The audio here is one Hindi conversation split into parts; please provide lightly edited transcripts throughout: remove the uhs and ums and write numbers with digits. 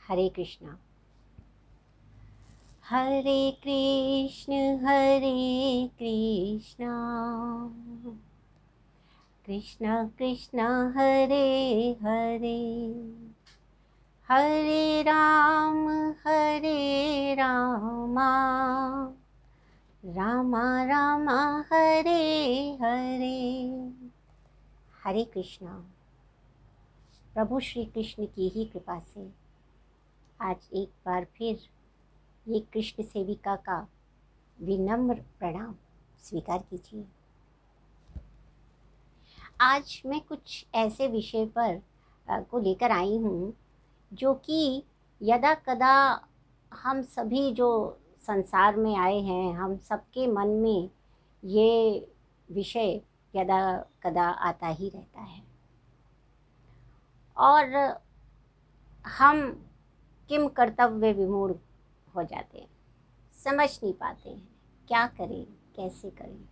हरे कृष्णा। हरे कृष्णा कृष्णा कृष्णा हरे हरे, हरे रामा रामा रामा हरे हरे। हरे कृष्णा। प्रभु श्री कृष्ण की ही कृपा से आज एक बार फिर ये कृष्ण सेविका का विनम्र प्रणाम स्वीकार कीजिए। आज मैं कुछ ऐसे विषय पर को लेकर आई हूँ जो कि यदा कदा हम सभी जो संसार में आए हैं, हम सबके मन में ये विषय यदा कदा आता ही रहता है और हम किम कर्तव्य विमूढ़ हो जाते हैं, समझ नहीं पाते हैं क्या करें कैसे करें।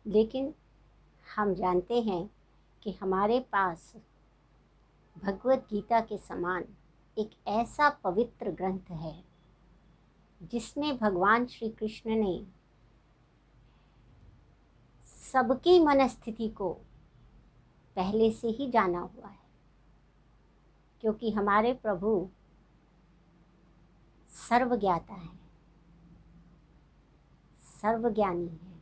लेकिन हम जानते हैं कि हमारे पास भगवत गीता के समान एक ऐसा पवित्र ग्रंथ है जिसमें भगवान श्री कृष्ण ने सबकी मनस्थिति को पहले से ही जाना हुआ है, क्योंकि हमारे प्रभु सर्वज्ञाता है, सर्वज्ञानी है,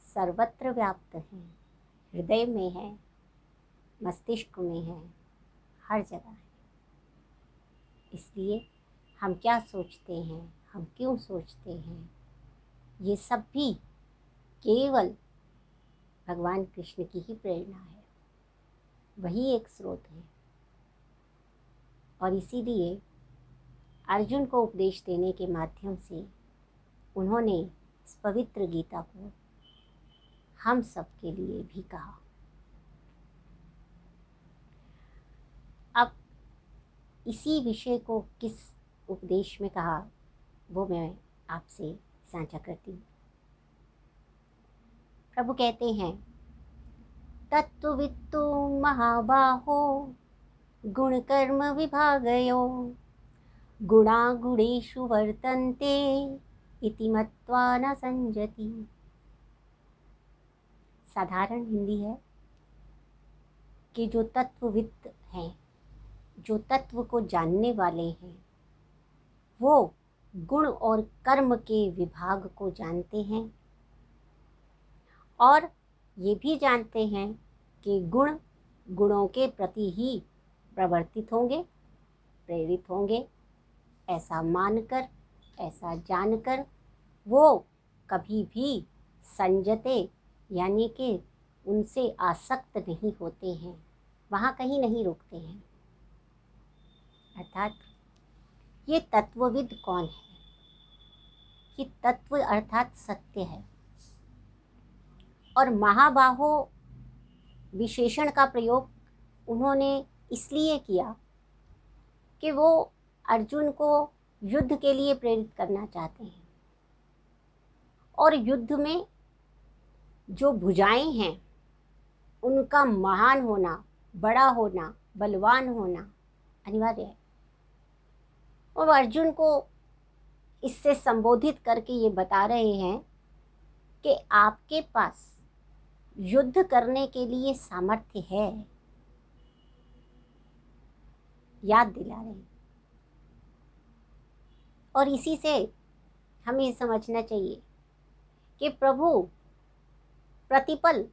सर्वत्र व्याप्त है, हृदय में है, मस्तिष्क में है, हर जगह है। इसलिए हम क्या सोचते हैं, हम क्यों सोचते हैं, ये सब भी केवल भगवान कृष्ण की ही प्रेरणा है, वही एक स्रोत है। और इसीलिए अर्जुन को उपदेश देने के माध्यम से उन्होंने इस पवित्र गीता को हम सब के लिए भी कहा। अब इसी विषय को किस उपदेश में कहा वो मैं आपसे साझा करती हूँ। प्रभु कहते हैं, तत्त्ववित्तु महाबाहो गुण कर्म विभागयो गुणागुणेषु वर्तन्ते इति मत्वा न संजति। साधारण हिंदी है कि जो तत्ववित्त हैं, जो तत्व को जानने वाले हैं, वो गुण और कर्म के विभाग को जानते हैं और ये भी जानते हैं कि गुण गुणों के प्रति ही प्रवर्तित होंगे, प्रेरित होंगे। ऐसा मानकर, ऐसा जानकर वो कभी भी संजते यानी कि उनसे आसक्त नहीं होते हैं, वहाँ कहीं नहीं रुकते हैं। अर्थात ये तत्वविद कौन है? कि तत्व अर्थात सत्य है। और महाबाहो विशेषण का प्रयोग उन्होंने इसलिए किया कि वो अर्जुन को युद्ध के लिए प्रेरित करना चाहते हैं और युद्ध में जो भुजाएं हैं उनका महान होना, बड़ा होना, बलवान होना अनिवार्य है। और अर्जुन को इससे संबोधित करके ये बता रहे हैं कि आपके पास युद्ध करने के लिए सामर्थ्य है, याद दिला रहे हैं। और इसी से हमें समझना चाहिए कि प्रभु प्रतिपल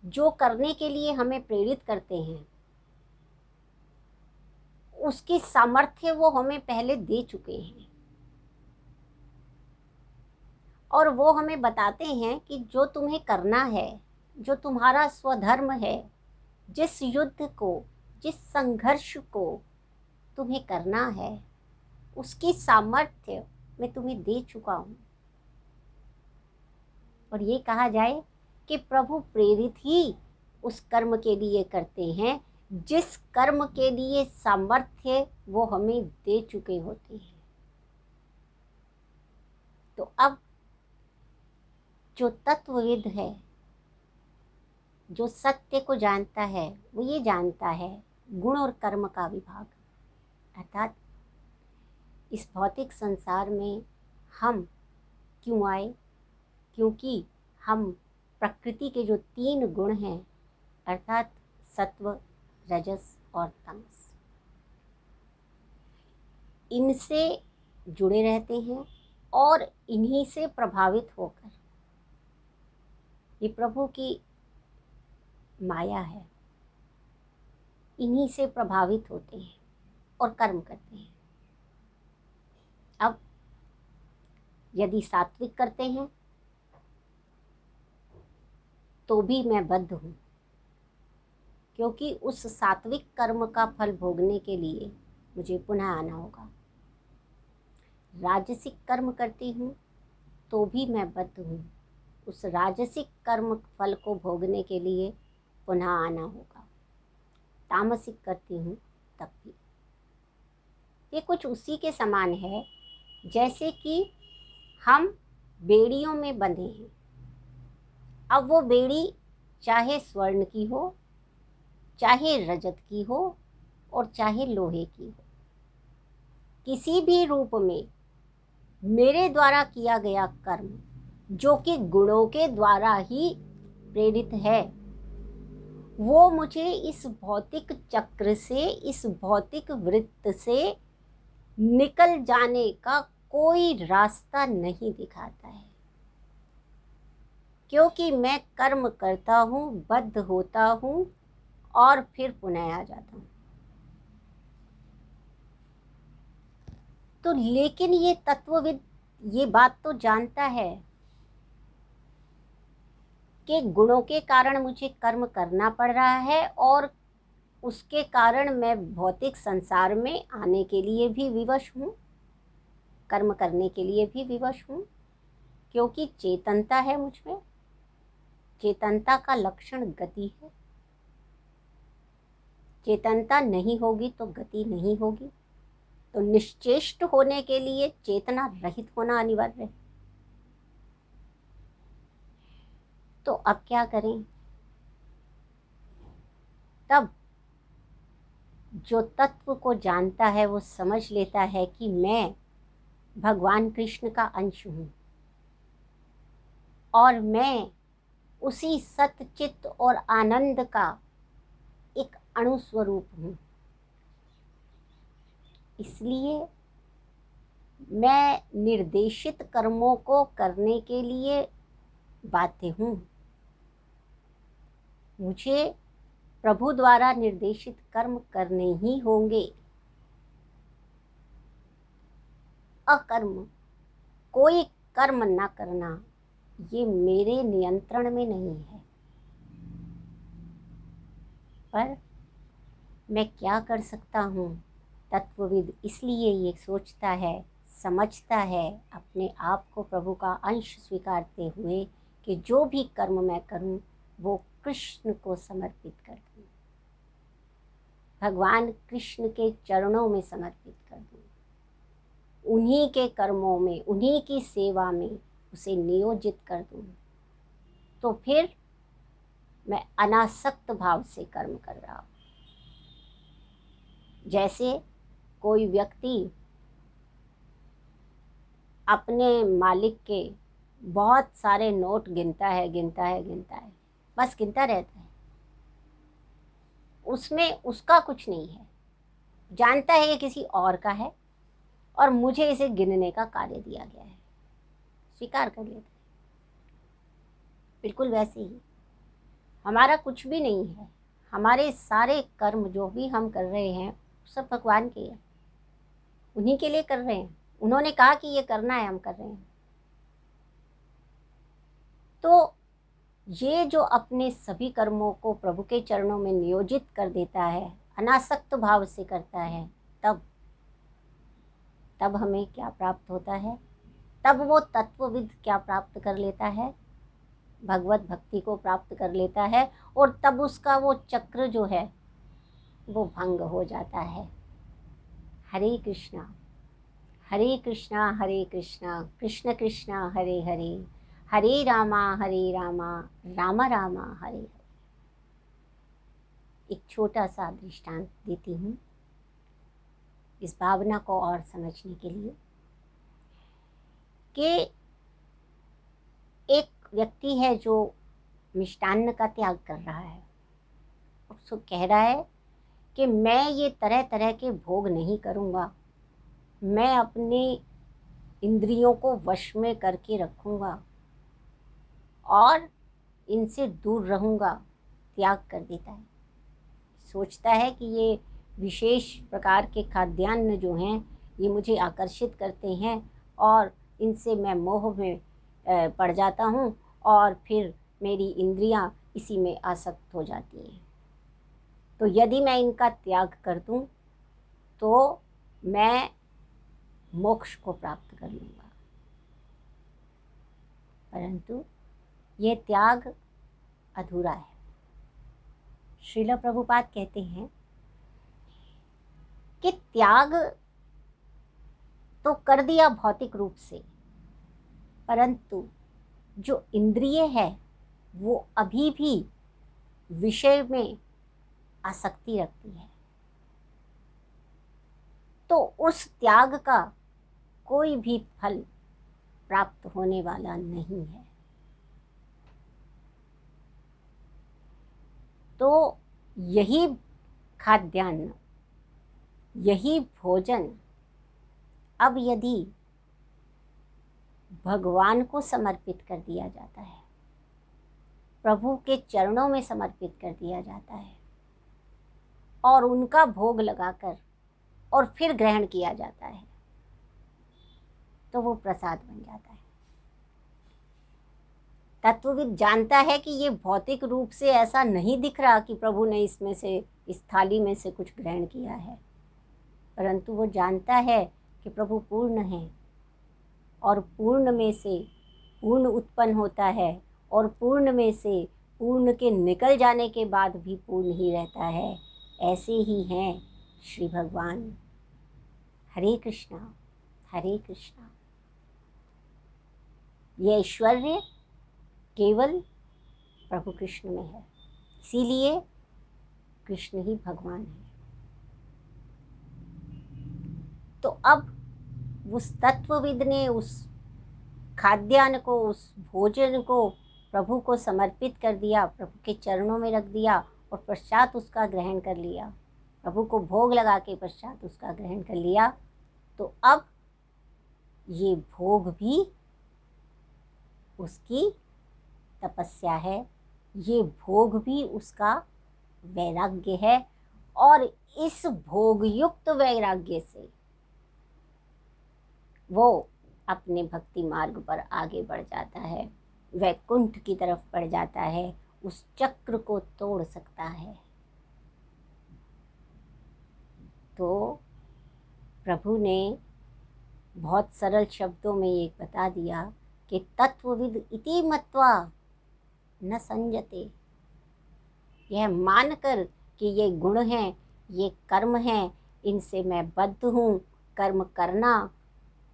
जो करने के लिए हमें प्रेरित करते हैं उसकी सामर्थ्य वो हमें पहले दे चुके हैं और वो हमें बताते हैं कि जो तुम्हें करना है, जो तुम्हारा स्वधर्म है, जिस युद्ध को, जिस संघर्ष को तुम्हें करना है, उसकी सामर्थ्य मैं तुम्हें दे चुका हूँ। और ये कहा जाए कि प्रभु प्रेरित ही उस कर्म के लिए करते हैं जिस कर्म के लिए सामर्थ्य वो हमें दे चुके होते हैं। तो अब जो तत्वविद है, जो सत्य को जानता है, वो ये जानता है गुण और कर्म का विभाग। अर्थात इस भौतिक संसार में हम क्यों आए? क्योंकि हम प्रकृति के जो 3 गुण हैं, अर्थात सत्व, रजस और तमस, इनसे जुड़े रहते हैं और इन्हीं से प्रभावित होकर, ये प्रभु की माया है, इन्हीं से प्रभावित होते हैं और कर्म करते हैं। अब यदि सात्विक करते हैं तो भी मैं बद्ध हूँ, क्योंकि उस सात्विक कर्म का फल भोगने के लिए मुझे पुनः आना होगा। राजसिक कर्म करती हूँ तो भी मैं बद्ध हूँ, उस राजसिक कर्म फल को भोगने के लिए पुनः आना होगा। तामसिक करती हूँ तब भी। ये कुछ उसी के समान है जैसे कि हम बेड़ियों में बंधे हैं। अब वो बेड़ी चाहे स्वर्ण की हो, चाहे रजत की हो और चाहे लोहे की हो, किसी भी रूप में मेरे द्वारा किया गया कर्म, जो कि गुणों के द्वारा ही प्रेरित है, वो मुझे इस भौतिक चक्र से, इस भौतिक वृत्त से निकल जाने का कोई रास्ता नहीं दिखाता है। क्योंकि मैं कर्म करता हूँ, बद्ध होता हूँ और फिर पुनः आ जाता हूँ। तो लेकिन ये तत्वविद ये बात तो जानता है कि गुणों के कारण मुझे कर्म करना पड़ रहा है और उसके कारण मैं भौतिक संसार में आने के लिए भी विवश हूँ, कर्म करने के लिए भी विवश हूँ, क्योंकि चेतनता है मुझ में। चेतनता का लक्षण गति है। चेतनता नहीं होगी तो गति नहीं होगी। तो निश्चेष्ट होने के लिए चेतना रहित होना अनिवार्य है। तो अब क्या करें? तब जो तत्व को जानता है वो समझ लेता है कि मैं भगवान कृष्ण का अंश हूँ और मैं उसी सतचित और आनंद का एक अणुस्वरूप हूँ। इसलिए मैं निर्देशित कर्मों को करने के लिए बाध्य हूँ। मुझे प्रभु द्वारा निर्देशित कर्म करने ही होंगे। अकर्म, कोई कर्म न करना, ये मेरे नियंत्रण में नहीं है। पर मैं क्या कर सकता हूँ? तत्वविद इसलिए ये सोचता है, समझता है, अपने आप को प्रभु का अंश स्वीकारते हुए कि जो भी कर्म मैं करूँ वो कृष्ण को समर्पित कर दूँ, भगवान कृष्ण के चरणों में समर्पित कर दूँ, उन्हीं के कर्मों में, उन्हीं की सेवा में उसे नियोजित कर दूँ। तो फिर मैं अनासक्त भाव से कर्म कर रहा हूँ। जैसे कोई व्यक्ति अपने मालिक के बहुत सारे नोट गिनता है, बस गिनता रहता है, उसमें उसका कुछ नहीं है, जानता है ये किसी और का है और मुझे इसे गिनने का कार्य दिया गया है, स्वीकार कर लेता है। बिल्कुल वैसे ही हमारा कुछ भी नहीं है, हमारे सारे कर्म जो भी हम कर रहे हैं सब भगवान के हैं, उन्हीं के लिए कर रहे हैं। उन्होंने कहा कि ये करना है, हम कर रहे हैं। तो ये जो अपने सभी कर्मों को प्रभु के चरणों में नियोजित कर देता है, अनासक्त भाव से करता है, तब हमें क्या प्राप्त होता है? तब वो तत्वविद क्या प्राप्त कर लेता है? भगवत भक्ति को प्राप्त कर लेता है और तब उसका वो चक्र जो है वो भंग हो जाता है। हरे कृष्णा हरे कृष्णा कृष्ण कृष्णा हरे हरे, हरे रामा राम रामा हरे हरे। एक छोटा सा दृष्टांत देती हूँ इस भावना को और समझने के लिए कि एक व्यक्ति है जो मिष्टान्न का त्याग कर रहा है। उसको कह रहा है कि मैं ये तरह तरह के भोग नहीं करूँगा, मैं अपने इंद्रियों को वश में करके रखूँगा और इनसे दूर रहूँगा, त्याग कर देता है। सोचता है कि ये विशेष प्रकार के खाद्यान्न जो हैं ये मुझे आकर्षित करते हैं और इनसे मैं मोह में पड़ जाता हूँ और फिर मेरी इंद्रियां इसी में आसक्त हो जाती हैं। तो यदि मैं इनका त्याग कर दूं तो मैं मोक्ष को प्राप्त कर लूँगा। परंतु ये त्याग अधूरा है। श्रील प्रभुपाद कहते हैं कि त्याग तो कर दिया भौतिक रूप से, परंतु जो इंद्रिय है वो अभी भी विषय में आसक्ति रखती है, तो उस त्याग का कोई भी फल प्राप्त होने वाला नहीं है। तो यही खाद्यान्न, यही भोजन अब यदि भगवान को समर्पित कर दिया जाता है, प्रभु के चरणों में समर्पित कर दिया जाता है और उनका भोग लगाकर और फिर ग्रहण किया जाता है, तो वो प्रसाद बन जाता है। तत्वविद जानता है कि ये भौतिक रूप से ऐसा नहीं दिख रहा कि प्रभु ने इसमें से, इस थाली में से कुछ ग्रहण किया है, परंतु वो जानता है कि प्रभु पूर्ण है और पूर्ण में से पूर्ण उत्पन्न होता है और पूर्ण में से पूर्ण के निकल जाने के बाद भी पूर्ण ही रहता है। ऐसे ही हैं श्री भगवान। हरे कृष्णा हरे कृष्णा। ये ऐश्वर्य केवल प्रभु कृष्ण में है, इसीलिए कृष्ण ही भगवान है। तो अब उस तत्वविद ने उस खाद्यान्न को, उस भोजन को प्रभु को समर्पित कर दिया, प्रभु के चरणों में रख दिया और पश्चात उसका ग्रहण कर लिया, प्रभु को भोग लगा के पश्चात उसका ग्रहण कर लिया। तो अब ये भोग भी उसकी तपस्या है, ये भोग भी उसका वैराग्य है और इस भोगयुक्त वैराग्य से वो अपने भक्ति मार्ग पर आगे बढ़ जाता है, वैकुंठ की तरफ बढ़ जाता है, उस चक्र को तोड़ सकता है। तो प्रभु ने बहुत सरल शब्दों में ये बता दिया कि तत्वविद इति मत्वा न संजते। यह मानकर कि ये गुण हैं, ये कर्म हैं, इनसे मैं बद्ध हूँ, कर्म करना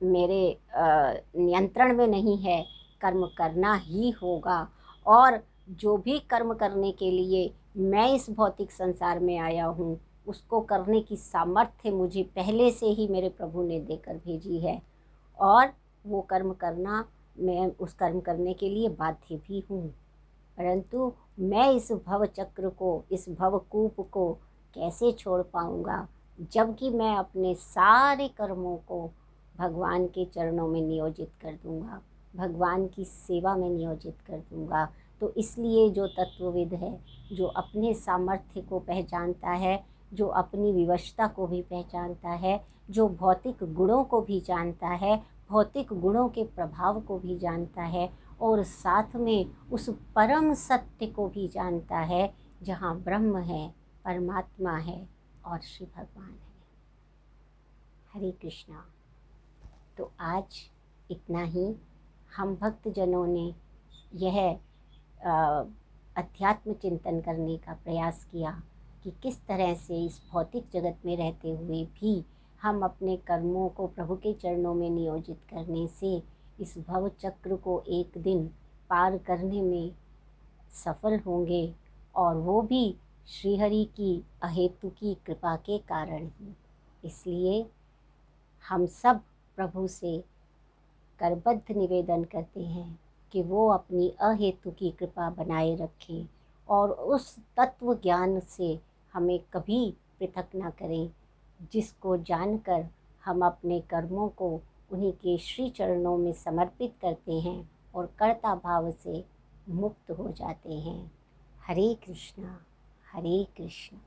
मेरे नियंत्रण में नहीं है, कर्म करना ही होगा और जो भी कर्म करने के लिए मैं इस भौतिक संसार में आया हूँ उसको करने की सामर्थ्य मुझे पहले से ही मेरे प्रभु ने देकर भेजी है और वो कर्म करना, मैं उस कर्म करने के लिए बाध्य भी हूँ। परंतु मैं इस भव चक्र को, इस भवकूप को कैसे छोड़ पाऊँगा जबकि मैं अपने सारे कर्मों को भगवान के चरणों में नियोजित कर दूँगा, भगवान की सेवा में नियोजित कर दूँगा। तो इसलिए जो तत्वविद है, जो अपने सामर्थ्य को पहचानता है, जो अपनी विवशता को भी पहचानता है, जो भौतिक गुणों को भी जानता है, भौतिक गुणों के प्रभाव को भी जानता है और साथ में उस परम सत्य को भी जानता है जहाँ ब्रह्म है, परमात्मा है और श्री भगवान है। हरे कृष्णा। तो आज इतना ही। हम भक्तजनों ने यह अध्यात्म चिंतन करने का प्रयास किया कि किस तरह से इस भौतिक जगत में रहते हुए भी हम अपने कर्मों को प्रभु के चरणों में नियोजित करने से इस भव चक्र को एक दिन पार करने में सफल होंगे और वो भी श्रीहरि की अहेतु की कृपा के कारण ही। इसलिए हम सब प्रभु से करबद्ध निवेदन करते हैं कि वो अपनी अहेतु की कृपा बनाए रखें और उस तत्व ज्ञान से हमें कभी पृथक ना करें, जिसको जानकर हम अपने कर्मों को उन्हीं के श्री चरणों में समर्पित करते हैं और कर्ता भाव से मुक्त हो जाते हैं। हरे कृष्णा हरे कृष्णा।